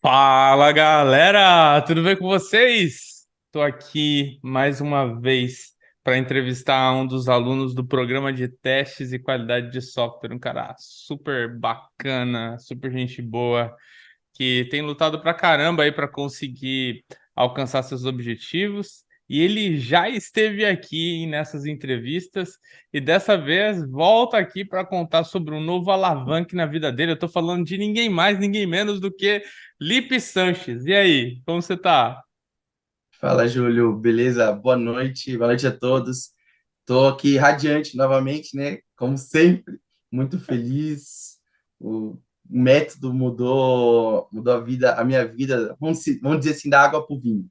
Fala galera, tudo bem com vocês? Estou aqui mais uma vez para entrevistar um dos alunos do programa de testes e qualidade de software, um cara super bacana, super gente boa, que tem lutado pra caramba aí para conseguir alcançar seus objetivos. E ele já esteve aqui nessas entrevistas e dessa vez volta aqui para contar sobre um novo alavanque na vida dele. Eu estou falando de ninguém mais, ninguém menos do que Lipe Sanches. E aí, como você tá? Fala, Júlio, beleza? Boa noite a todos. Estou aqui radiante novamente, né? Como sempre, muito feliz. O método mudou a minha vida, vamos dizer assim, da água para o vinho.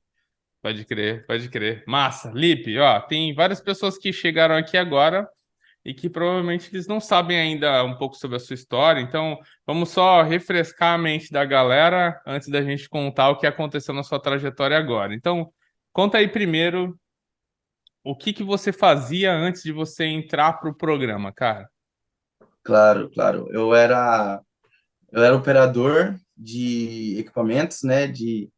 Pode crer, pode crer. Massa. Lipe, ó, tem várias pessoas que chegaram aqui agora e que provavelmente eles não sabem ainda um pouco sobre a sua história. Então, vamos só refrescar a mente da galera antes da gente contar o que aconteceu na sua trajetória agora. Então, conta aí primeiro o que que você fazia antes de você entrar pro programa, cara. Claro, claro. Eu era operador de equipamentos, né? De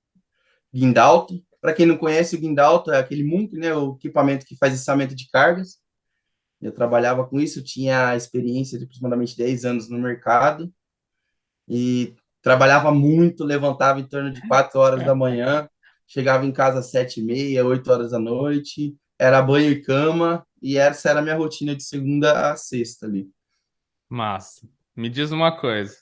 guindalto. Para quem não conhece, o guindalto é aquele MUNC, né? O equipamento que faz içamento de cargas. Eu trabalhava com isso, tinha experiência de aproximadamente 10 anos no mercado e trabalhava muito, levantava em torno de 4 horas da manhã, chegava em casa às 7h30, 8 horas da noite, era banho e cama, e essa era a minha rotina de segunda a sexta ali. Massa. Me diz uma coisa.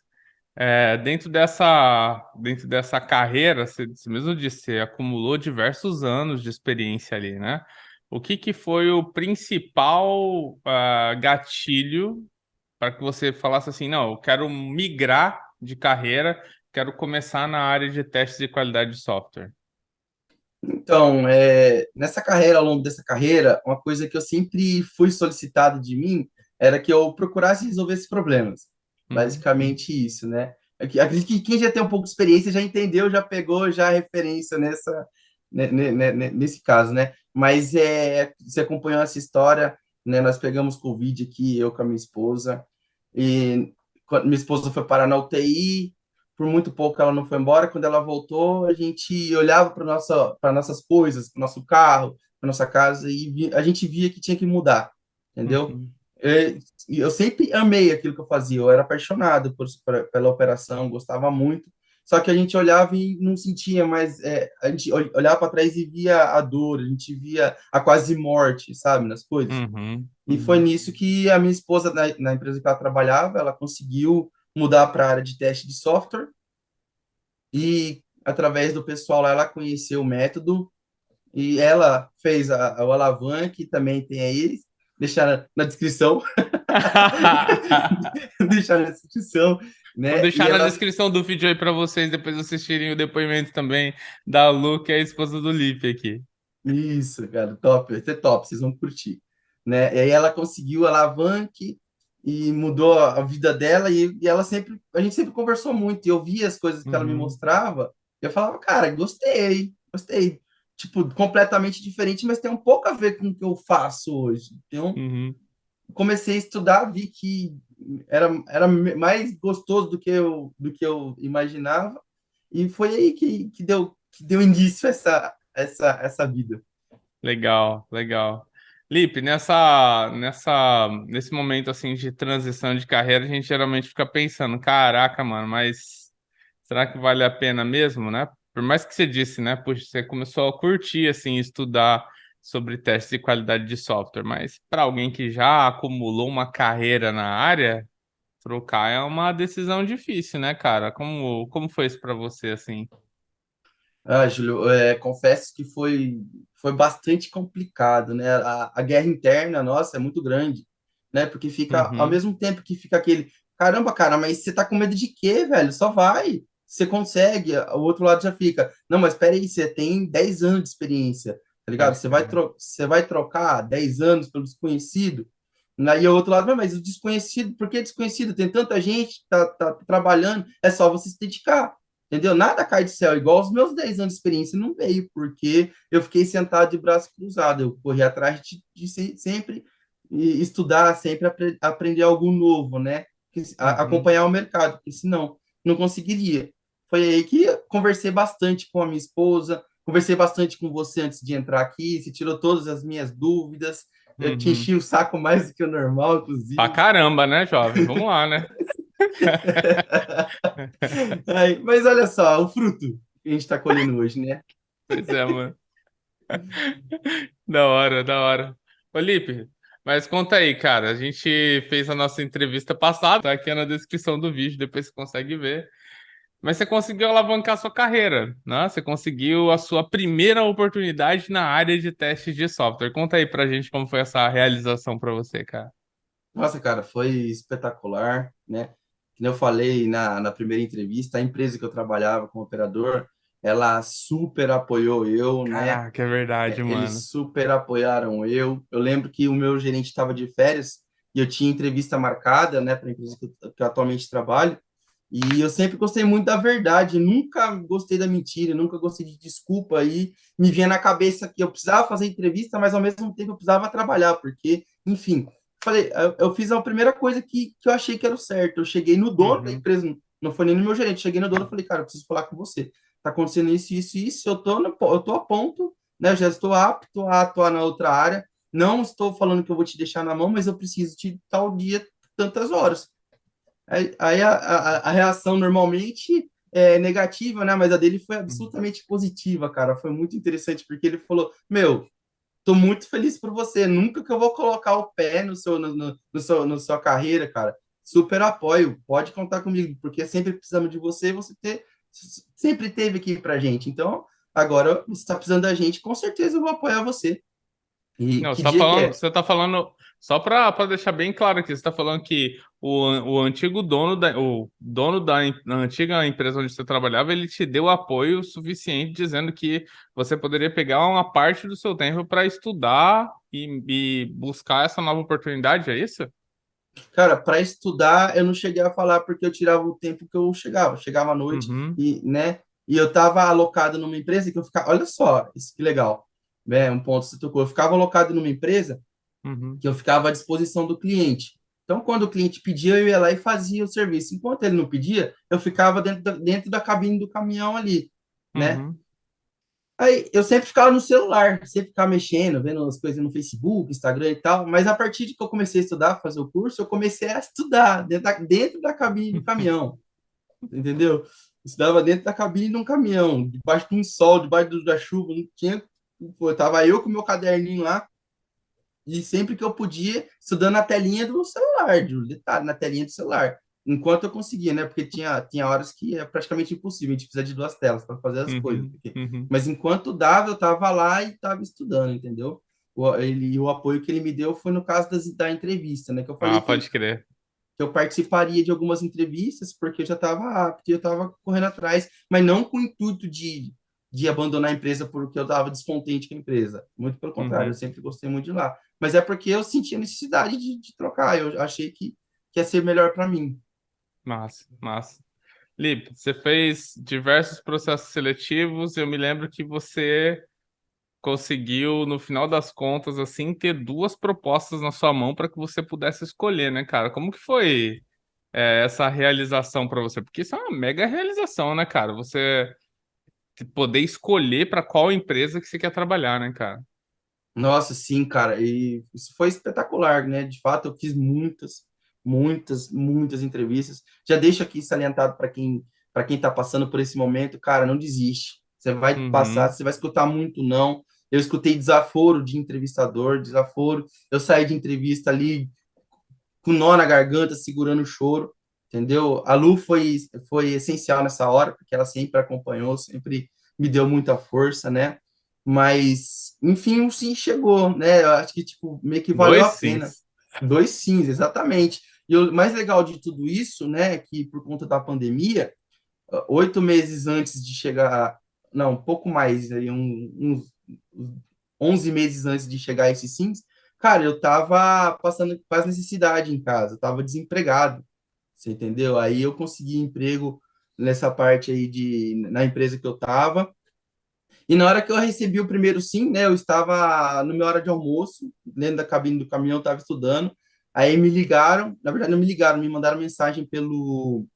Dentro dessa carreira, você mesmo disse, você acumulou diversos anos de experiência ali, né? O que que foi o principal gatilho para que você falasse assim, não, eu quero migrar de carreira, quero começar na área de testes de qualidade de software? Então, nessa carreira, ao longo dessa carreira, uma coisa que eu sempre fui solicitado de mim era que eu procurasse resolver esses problemas. Uhum, Basicamente isso, né? Acredito que quem já tem um pouco de experiência já entendeu, já pegou já a referência nesse caso, né? Mas você acompanhou essa história, né? Nós pegamos Covid aqui, eu com a minha esposa, e quando minha esposa foi parar na UTI, por muito pouco ela não foi embora. Quando ela voltou, a gente olhava para nossas coisas, para nosso carro, para nossa casa e a gente via que tinha que mudar, entendeu? uhum, Eu sempre amei aquilo que eu fazia, eu era apaixonado pela operação, gostava muito. Só que a gente olhava e não sentia mais, a gente olhava para trás e via a dor, a gente via a quase morte, sabe, nas coisas. uhum, E foi uhum. nisso que a minha esposa, na empresa que ela trabalhava, ela conseguiu mudar para a área de teste de software e através do pessoal lá ela conheceu o método e ela fez o alavanque, também tem aí, deixar na descrição, deixar na descrição, Vou né? deixar E na ela, descrição do vídeo aí para vocês depois assistirem o depoimento também da Lu, que é a esposa do Lipe aqui. isso, cara, top, vai ser top, vocês vão curtir, né? E aí ela conseguiu o alavanque e mudou a vida dela e ela sempre, a gente sempre conversou muito e eu via as coisas que ela me Uhum, mostrava, e eu falava, cara, gostei, gostei. Tipo, completamente diferente, mas tem um pouco a ver com o que eu faço hoje. Então, uhum. comecei a estudar, vi que era mais gostoso do que eu imaginava, e foi aí que deu início a essa vida. Legal, legal. Lipe, nesse momento assim de transição de carreira, a gente geralmente fica pensando, caraca, mano, mas será que vale a pena mesmo, né? Por mais que você disse, né? Puxa, você começou a curtir assim estudar sobre testes de qualidade de software, mas para alguém que já acumulou uma carreira na área, trocar é uma decisão difícil, né, cara? Como foi isso para você assim? Ah, Júlio, confesso que foi bastante complicado, né? A guerra interna nossa é muito grande, né? Porque fica, ao Uhum, mesmo tempo que fica aquele, caramba, cara, mas você tá com medo de quê, velho? Só vai, você consegue. O outro lado já fica, não, mas espera aí, você tem 10 anos de experiência, tá ligado? pode Você vai, crer. tro você vai trocar 10 anos pelo desconhecido? Aí o outro lado, "Não, mas o desconhecido, por que desconhecido? Tem tanta gente que tá trabalhando, é só você se dedicar. Entendeu? Nada cai do céu, igual os meus 10 anos de experiência não veio, porque eu fiquei sentado de braço cruzado, eu corri atrás de sempre estudar, sempre aprender algo novo, né? Uhum, Acompanhar o mercado, porque senão não conseguiria. foi aí que eu conversei bastante com a minha esposa, conversei bastante com você antes de entrar aqui, você tirou todas as minhas dúvidas, eu te Uhum. enchi o saco mais do que o normal, Pra inclusive. caramba, né, jovem? Vamos lá, né? Aí, mas olha só, o fruto que a gente está colhendo hoje, né? Pois é, mano. Da hora, da hora. Ô, Lipe, mas conta aí, cara. A gente fez a nossa entrevista passada, tá aqui na descrição do vídeo, depois você consegue ver. Mas você conseguiu alavancar sua carreira, né? Você conseguiu a sua primeira oportunidade na área de testes de software. Conta aí pra gente como foi essa realização pra você, cara. Nossa, cara, foi espetacular, né? Como eu falei na primeira entrevista, a empresa que eu trabalhava como operador, ela super apoiou eu, né? Caraca, é verdade, mano. Eles super apoiaram eu. Eu lembro que o meu gerente estava de férias e eu tinha entrevista marcada, né, para a empresa que eu atualmente trabalho. E eu sempre gostei muito da verdade, nunca gostei da mentira, nunca gostei de desculpa. E me vinha na cabeça que eu precisava fazer entrevista, mas ao mesmo tempo eu precisava trabalhar, porque, enfim, falei, eu fiz a primeira coisa que eu achei que era o certo. Eu cheguei no dono da Uhum. empresa, não foi nem no meu gerente, cheguei no dono e falei, cara, eu preciso falar com você. Tá acontecendo isso, isso, isso, eu tô a ponto, né? Eu já estou apto a atuar na outra área. Não estou falando que eu vou te deixar na mão, mas eu preciso de tal dia, tantas horas. Aí a reação normalmente é negativa, né? Mas a dele foi absolutamente positiva, cara. Foi muito interessante, porque ele falou: Meu, tô muito feliz por você. Nunca que eu vou colocar o pé no sua carreira, cara. Super apoio. Pode contar comigo, porque sempre precisamos de você. Sempre teve aqui pra gente. Então, agora você está precisando da gente, com certeza eu vou apoiar você. E Não, que dia que é? você tá falando, só para deixar bem claro aqui, você tá falando que o antigo o dono da antiga empresa onde você trabalhava, ele te deu apoio suficiente, dizendo que você poderia pegar uma parte do seu tempo para estudar e buscar essa nova oportunidade, é isso? Cara, para estudar, eu não cheguei a falar porque eu tirava o tempo que eu chegava. Eu chegava à noite Uhum, e, né? E eu estava alocado numa empresa que eu ficava. Olha só, isso que legal. É um ponto que você tocou. Eu ficava alocado numa empresa uhum, que eu ficava à disposição do cliente. Então, quando o cliente pedia, eu ia lá e fazia o serviço. Enquanto ele não pedia, eu ficava dentro da cabine do caminhão ali, né? uhum. Aí eu sempre ficava no celular, sempre ficava mexendo, vendo as coisas no Facebook, Instagram e tal, mas a partir de que eu comecei a estudar, fazer o curso, eu comecei a estudar dentro da cabine do caminhão, entendeu? Eu estudava dentro da cabine de um caminhão, debaixo de um sol, debaixo da chuva, não tinha. Pô, tava eu com o meu caderninho lá, e sempre que eu podia, estudando na telinha do celular, de um detalhe, na telinha do celular. Enquanto eu conseguia, né? Porque tinha horas que é praticamente impossível, a gente precisa de duas telas para fazer as coisas. Uhum, uhum. Mas enquanto dava, eu estava lá e estava estudando, entendeu? O apoio que ele me deu foi no caso da entrevista, né? Que eu falei Ah, pode crer. que eu participaria de algumas entrevistas, porque eu já estava apto, eu estava correndo atrás, mas não com o intuito de abandonar a empresa porque eu estava descontente com a empresa. Muito pelo contrário, eu Uhum. sempre gostei muito de lá. Mas é porque eu sentia necessidade de trocar, eu achei que ia ser melhor para mim. Massa, massa. Lipe, você fez diversos processos seletivos. Eu me lembro que você conseguiu, no final das contas, assim, ter duas propostas na sua mão para que você pudesse escolher, né, cara? Como que foi, essa realização para você? Porque isso é uma mega realização, né, cara? Você poder escolher para qual empresa que você quer trabalhar, né, cara? Nossa, sim, cara, e isso foi espetacular, né? De fato, eu fiz muitas entrevistas. Já deixo aqui salientado para quem está passando por esse momento, cara, não desiste. Você vai passar, Uhum, você vai escutar muito não. Eu escutei desaforo de entrevistador, desaforo. Eu saí de entrevista ali com nó na garganta, segurando o choro, entendeu? A Lu foi essencial nessa hora, porque ela sempre acompanhou, sempre me deu muita força, né? Mas, enfim, o sim chegou, né? Eu acho que, tipo, meio que valeu dois a pena. sims. Dois sims, exatamente. E o mais legal de tudo isso, né, que por conta da pandemia, 8 meses antes de chegar, não, um pouco mais, aí, uns 11 meses antes de chegar esses sims, cara, eu tava passando quase necessidade em casa, eu tava desempregado, você entendeu? Aí eu consegui emprego nessa parte aí na empresa que eu tava, e na hora que eu recebi o primeiro sim, né, eu estava na minha hora de almoço, dentro da cabine do caminhão, estava estudando, aí me ligaram, na verdade não me ligaram, me mandaram mensagem pelo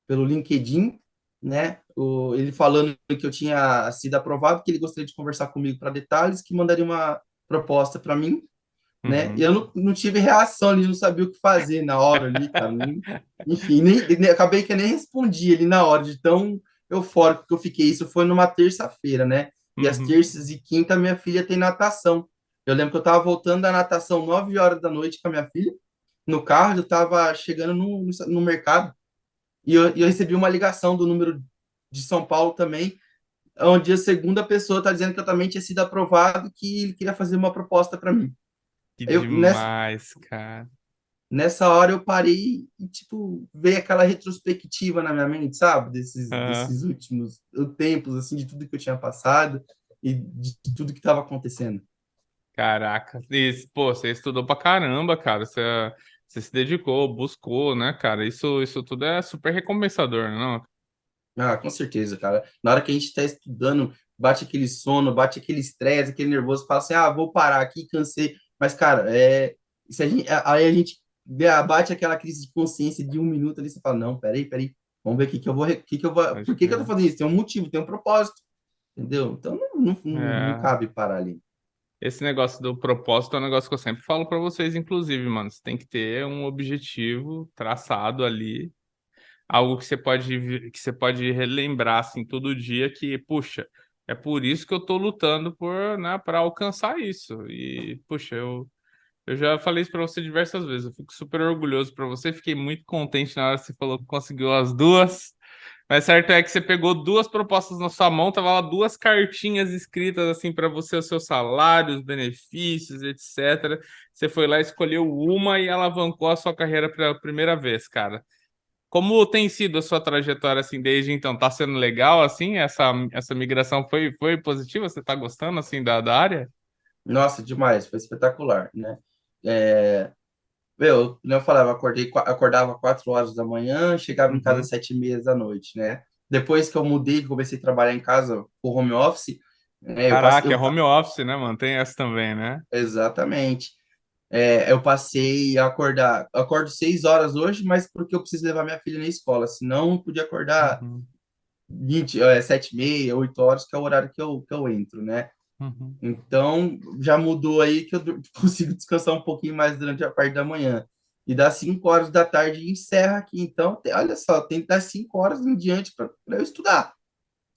LinkedIn, né? Ele falando que eu tinha sido aprovado, que ele gostaria de conversar comigo para detalhes, que mandaria uma proposta para mim, né? E Uhum. eu não tive reação ali, não sabia o que fazer na hora ali, cara. Enfim, nem, acabei que eu nem respondi ali na hora, de tão eufórico que eu fiquei. Isso foi numa terça-feira, né? E as Uhum. terças e quinta, minha filha tem natação. Eu lembro que eu estava voltando da natação 9 horas da noite com a minha filha, no carro, eu estava chegando no mercado, e eu recebi uma ligação do número de São Paulo também, onde a segunda pessoa está dizendo que eu também tinha sido aprovado, que ele queria fazer uma proposta para mim. Que Eu, nessa, demais, cara. nessa hora eu parei e, tipo, veio aquela retrospectiva na minha mente, sabe? Desses, Aham. desses últimos tempos, assim, de tudo que eu tinha passado e de tudo que estava acontecendo. Caraca. E, pô, você estudou pra caramba, cara. Você se dedicou, buscou, né, cara? Isso tudo é super recompensador, não? Ah, com certeza, cara. Na hora que a gente está estudando, bate aquele sono, bate aquele estresse, aquele nervoso, fala assim, vou parar aqui, cansei. Mas, cara, se aí a gente bate aquela crise de consciência de 1 minuto ali, você fala, não, peraí, vamos ver o que que eu vou, Pode por que que eu tô crer. fazendo isso? Tem um motivo, tem um propósito, entendeu? Então, não É. cabe parar ali. Esse negócio do propósito é um negócio que eu sempre falo pra vocês, inclusive, mano. Você tem que ter um objetivo traçado ali, algo que você pode relembrar assim todo dia que, puxa, é por isso que eu tô lutando por, né, para alcançar isso. E, puxa, eu já falei isso pra você diversas vezes. Eu fico super orgulhoso pra você, fiquei muito contente na hora que você falou que conseguiu as duas. Mas certo é que você pegou duas propostas na sua mão, tava lá duas cartinhas escritas assim para você, o seu salário, os benefícios, etc. Você foi lá, escolheu uma e alavancou a sua carreira pela primeira vez, cara. Como tem sido a sua trajetória assim desde então? Tá sendo legal assim? Essa migração foi positiva? Você tá gostando assim da área? Nossa, demais, foi espetacular, né? É, como eu falava, acordava 4 horas da manhã, chegava em casa às Uhum. 7h30 da noite, né? Depois que eu mudei, que comecei a trabalhar em casa por home office, né? Caraca, é home office, né, mano? Tem essa também, né? Exatamente. Eu passei a acordo 6 horas hoje, mas porque eu preciso levar minha filha na escola, senão eu podia acordar Uhum. 7h30, 8 horas, que é o horário que eu entro, né? Uhum. Então, já mudou aí que eu consigo descansar um pouquinho mais durante a parte da manhã. E das 5 horas da tarde encerra aqui. Então, olha só, tem que dar 5 horas em diante para eu estudar.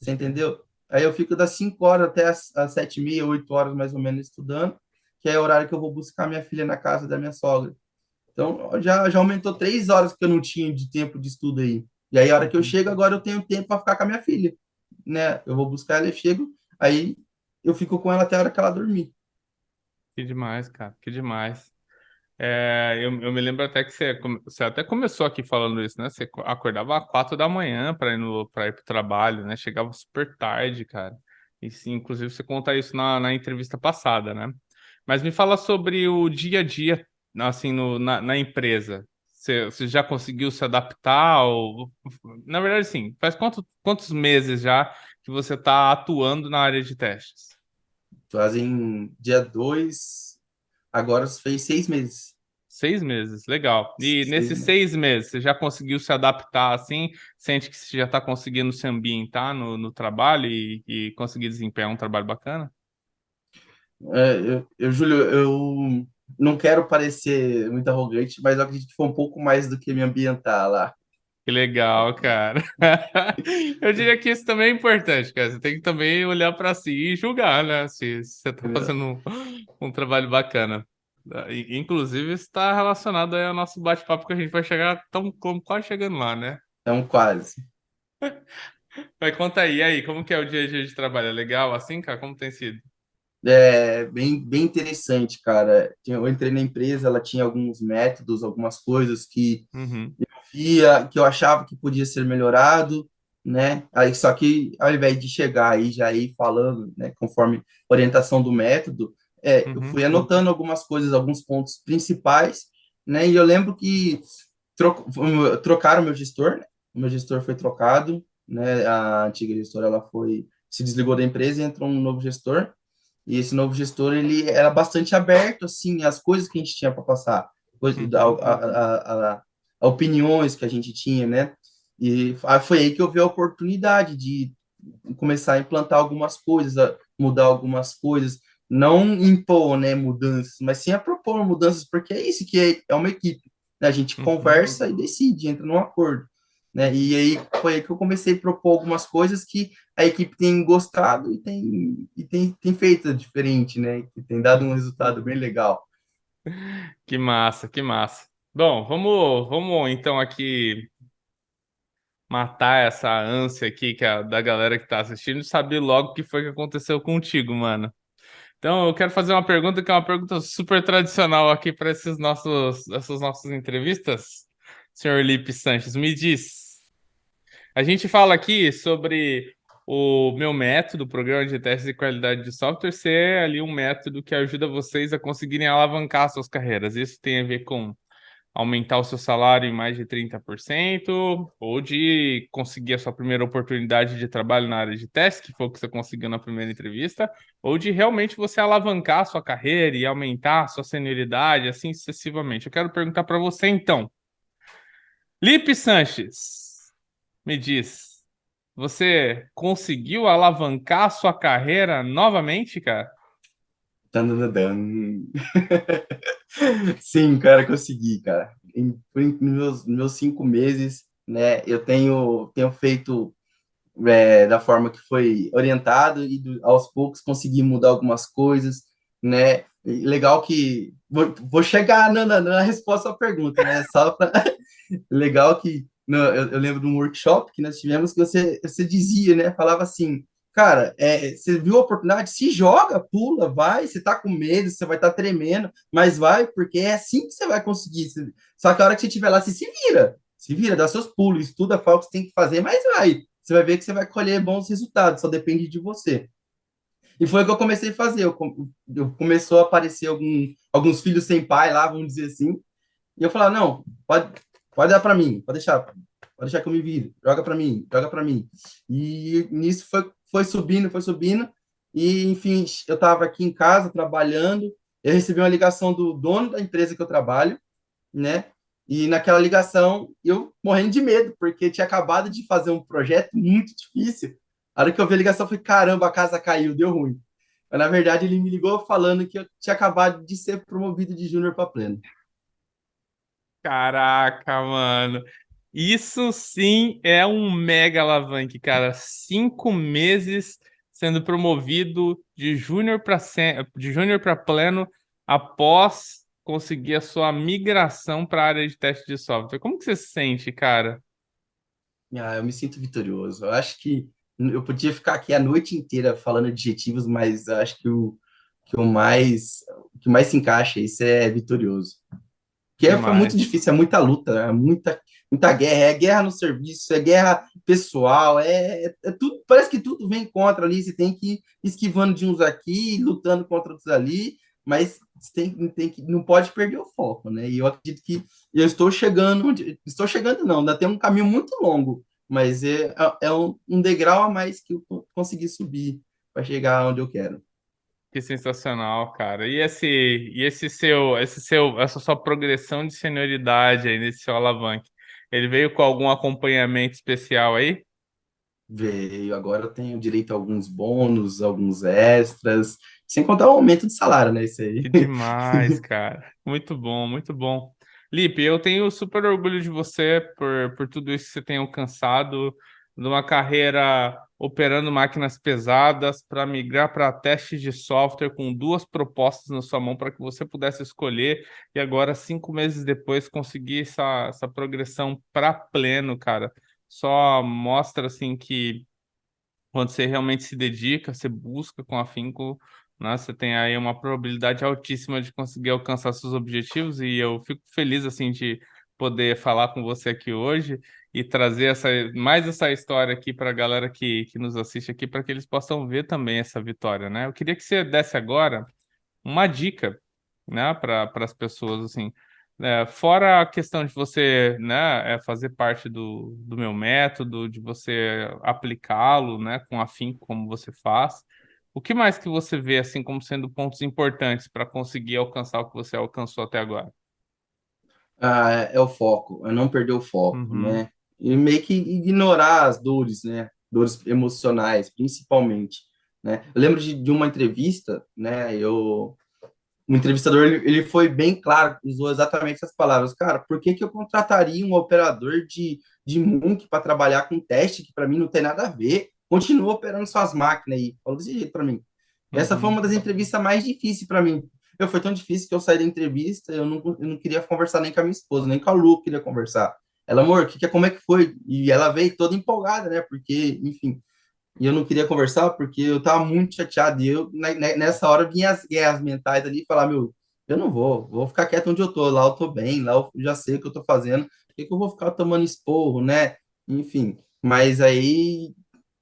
Você entendeu? Aí eu fico das 5 horas até as 7h30, 8 horas mais ou menos estudando, que é o horário que eu vou buscar minha filha na casa da minha sogra. Então, já aumentou 3 horas que eu não tinha de tempo de estudo aí. E aí, a hora que eu Uhum. chego, agora eu tenho tempo para ficar com a minha filha, né? Eu vou buscar ela, eu chego, aí eu fico com ela até a hora que ela dormir. Que demais, cara, que demais. Eu me lembro até que você até começou aqui falando isso, né? Você acordava às 4 da manhã para ir pro trabalho, né? Chegava super tarde, cara. E sim, inclusive você conta isso na entrevista passada, né? Mas me fala sobre o dia a dia, assim, na empresa. Você já conseguiu se adaptar? Na verdade, sim. Faz quantos meses já que você está atuando na área de testes? Fazem dia 2, agora fez 6 meses. 6 meses, legal. E Seis nesses meses. 6 meses, você já conseguiu se adaptar assim? Sente que você já está conseguindo se ambientar no trabalho e conseguir desempenhar um trabalho bacana? Júlio, eu não quero parecer muito arrogante, mas eu acredito que foi um pouco mais do que me ambientar lá. Que legal, cara. Eu diria que isso também é importante, cara. Você tem que também olhar para si e julgar, né? Se você está Entendeu? fazendo um trabalho bacana. Inclusive, isso está relacionado aí ao nosso bate-papo que a gente vai chegar, tão quase chegando lá, né? Então, quase. Mas conta aí, e aí, como que é o dia a dia de trabalho? É legal assim, cara? Como tem sido? É bem, bem interessante, cara. Eu entrei na empresa, ela tinha alguns métodos, algumas coisas que Uhum, via, que eu achava que podia ser melhorado, né? Aí, só que ao invés de chegar aí já ir falando, né, conforme orientação do método, eu uhum. fui anotando algumas coisas, alguns pontos principais, né? E eu lembro que trocaram meu gestor, né? O meu gestor foi trocado, né? A antiga gestora, ela se desligou da empresa e entrou um novo gestor. E esse novo gestor, ele era bastante aberto, assim, às coisas que a gente tinha para passar, coisa, Uhum, a opiniões que a gente tinha, né? E foi aí que eu vi a oportunidade de começar a implantar algumas coisas, a mudar algumas coisas, não impor, né, mudanças, mas sim a propor mudanças, porque é isso que é uma equipe, né? A gente Uhum. conversa e decide, entra num acordo, né? E aí foi aí que eu comecei a propor algumas coisas que a equipe tem gostado e tem feito diferente, né? Que tem dado um resultado bem legal. Que massa, que massa. Bom, vamos então aqui matar essa ânsia aqui da galera que tá assistindo e saber logo o que foi que aconteceu contigo, mano. Então, eu quero fazer uma pergunta que é uma pergunta super tradicional aqui para essas nossas entrevistas. Senhor Lipe Sanches, me diz. A gente fala aqui sobre o meu método, o programa de testes de qualidade de software, ser ali um método que ajuda vocês a conseguirem alavancar suas carreiras. Isso tem a ver com aumentar o seu salário em mais de 30%, ou de conseguir a sua primeira oportunidade de trabalho na área de teste, que foi o que você conseguiu na primeira entrevista, ou de realmente você alavancar a sua carreira e aumentar a sua senioridade, assim sucessivamente. Eu quero perguntar para você então, Lipe Sanches, me diz, você conseguiu alavancar a sua carreira novamente, cara? Tandanadã. Sim, cara, consegui, cara. Nos meus 5 meses, né, eu tenho feito da forma que foi orientado e aos poucos consegui mudar algumas coisas, né? E legal que vou chegar na resposta à pergunta, né? Só para legal que eu lembro de um workshop que nós tivemos que você dizia, né? Falava assim, cara, você viu a oportunidade, se joga, pula, vai. Você tá com medo, você vai estar tremendo, mas vai, porque é assim que você vai conseguir. Só que a hora que você estiver lá, você se vira, dá seus pulos, estuda, fala o que você tem que fazer, mas vai. Você vai ver que você vai colher bons resultados, só depende de você. E foi o que eu comecei a fazer. Eu começou a aparecer alguns filhos sem pai lá, vamos dizer assim, e eu falava, não, pode dar para mim, pode deixar que eu me vire, joga para mim, joga para mim. E nisso foi subindo, e enfim, eu estava aqui em casa trabalhando, eu recebi uma ligação do dono da empresa que eu trabalho, né? E naquela ligação, eu morrendo de medo, porque tinha acabado de fazer um projeto muito difícil. A hora que eu vi a ligação, eu falei, caramba, a casa caiu, deu ruim. Mas, na verdade, ele me ligou falando que eu tinha acabado de ser promovido de júnior para pleno. Caraca, mano. Isso sim é um mega alavanque, cara. 5 meses sendo promovido de júnior para pleno após conseguir a sua migração para a área de teste de software. Como que você se sente, cara? Eu me sinto vitorioso. Eu acho que eu podia ficar aqui a noite inteira falando adjetivos, mas eu acho que o mais se encaixa isso é vitorioso. Porque foi muito Demais. difícil, é muita luta, é muita guerra, é guerra no serviço, é guerra pessoal, é tudo, parece que tudo vem contra ali, você tem que ir esquivando de uns aqui, lutando contra outros ali, mas você não pode perder o foco, né? E eu acredito que eu estou chegando não, ainda tem um caminho muito longo, mas é um degrau a mais que eu consegui subir para chegar onde eu quero. Que sensacional, cara. Essa sua progressão de senioridade aí nesse seu alavanque, ele veio com algum acompanhamento especial aí? Veio, agora eu tenho direito a alguns bônus, alguns extras, sem contar o aumento de salário, né? Isso aí. Que demais, cara. Muito bom, muito bom. Lipe, eu tenho super orgulho de você por tudo isso que você tem alcançado, numa carreira operando máquinas pesadas para migrar para testes de software com duas propostas na sua mão para que você pudesse escolher e agora, 5 meses depois, conseguir essa progressão para pleno, cara. Só mostra assim que quando você realmente se dedica, você busca com afinco, né, você tem aí uma probabilidade altíssima de conseguir alcançar seus objetivos e eu fico feliz assim de poder falar com você aqui hoje e trazer mais essa história aqui para a galera que nos assiste aqui para que eles possam ver também essa vitória, né? Eu queria que você desse agora uma dica, né, para as pessoas assim. Fora a questão de você, né, fazer parte do meu método, de você aplicá-lo, né, com afinco como você faz, o que mais que você vê assim como sendo pontos importantes para conseguir alcançar o que você alcançou até agora? É o foco, é não perder o foco, Uhum. né? e meio que ignorar as dores, né? Dores emocionais, principalmente, né? Eu lembro de uma entrevista, né? O entrevistador ele foi bem claro, usou exatamente essas palavras. Cara, por que que eu contrataria um operador de Munk para trabalhar com teste que para mim não tem nada a ver? Continua operando suas máquinas aí. Falou desse jeito para mim. Essa foi Uhum, uma das entrevistas mais difíceis para mim. Foi tão difícil que eu saí da entrevista, eu não queria conversar nem com a minha esposa, nem com a Lu, eu queria conversar. Ela, amor, como é que foi? E ela veio toda empolgada, né? Porque, enfim, e eu não queria conversar porque eu tava muito chateado. E eu, nessa hora, vinha as guerras mentais ali e falar, meu, eu não vou ficar quieto onde eu tô. Lá eu tô bem, lá eu já sei o que eu tô fazendo. Por que que eu vou ficar tomando esporro, né? Enfim, mas aí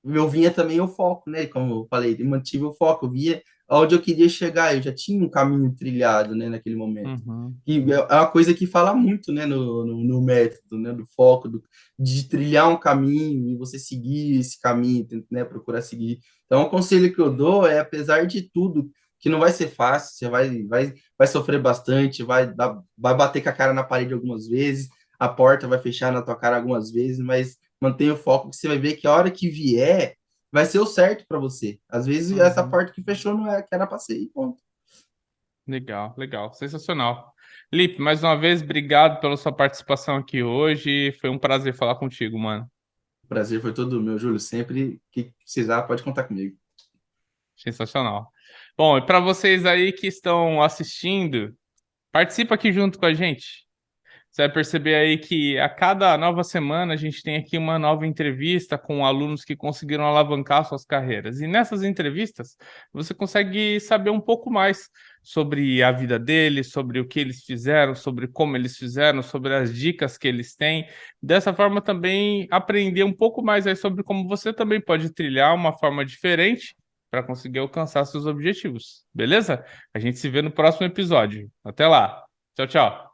eu vinha também o foco, né? Como eu falei, eu mantive o foco, eu via onde eu queria chegar, eu já tinha um caminho trilhado, né, naquele momento. uhum, E é uma coisa que fala muito, né, no método, né, do foco, de trilhar um caminho e você seguir esse caminho, né, procurar seguir. Então, o conselho que eu dou é, apesar de tudo, que não vai ser fácil, você vai sofrer bastante, vai bater com a cara na parede algumas vezes, a porta vai fechar na tua cara algumas vezes, mas mantenha o foco que você vai ver que a hora que vier vai ser o certo para você. Às vezes essa uhum. porta que fechou não é a que era para ser, e ponto. Legal, legal, sensacional. Lipe, mais uma vez, obrigado pela sua participação aqui hoje. Foi um prazer falar contigo, mano. O prazer foi todo meu, Júlio. Sempre que precisar, pode contar comigo. Sensacional. Bom, e para vocês aí que estão assistindo, participa aqui junto com a gente. Você vai perceber aí que a cada nova semana a gente tem aqui uma nova entrevista com alunos que conseguiram alavancar suas carreiras. E nessas entrevistas você consegue saber um pouco mais sobre a vida deles, sobre o que eles fizeram, sobre como eles fizeram, sobre as dicas que eles têm. Dessa forma também aprender um pouco mais aí sobre como você também pode trilhar uma forma diferente para conseguir alcançar seus objetivos. Beleza? A gente se vê no próximo episódio. Até lá. Tchau, tchau.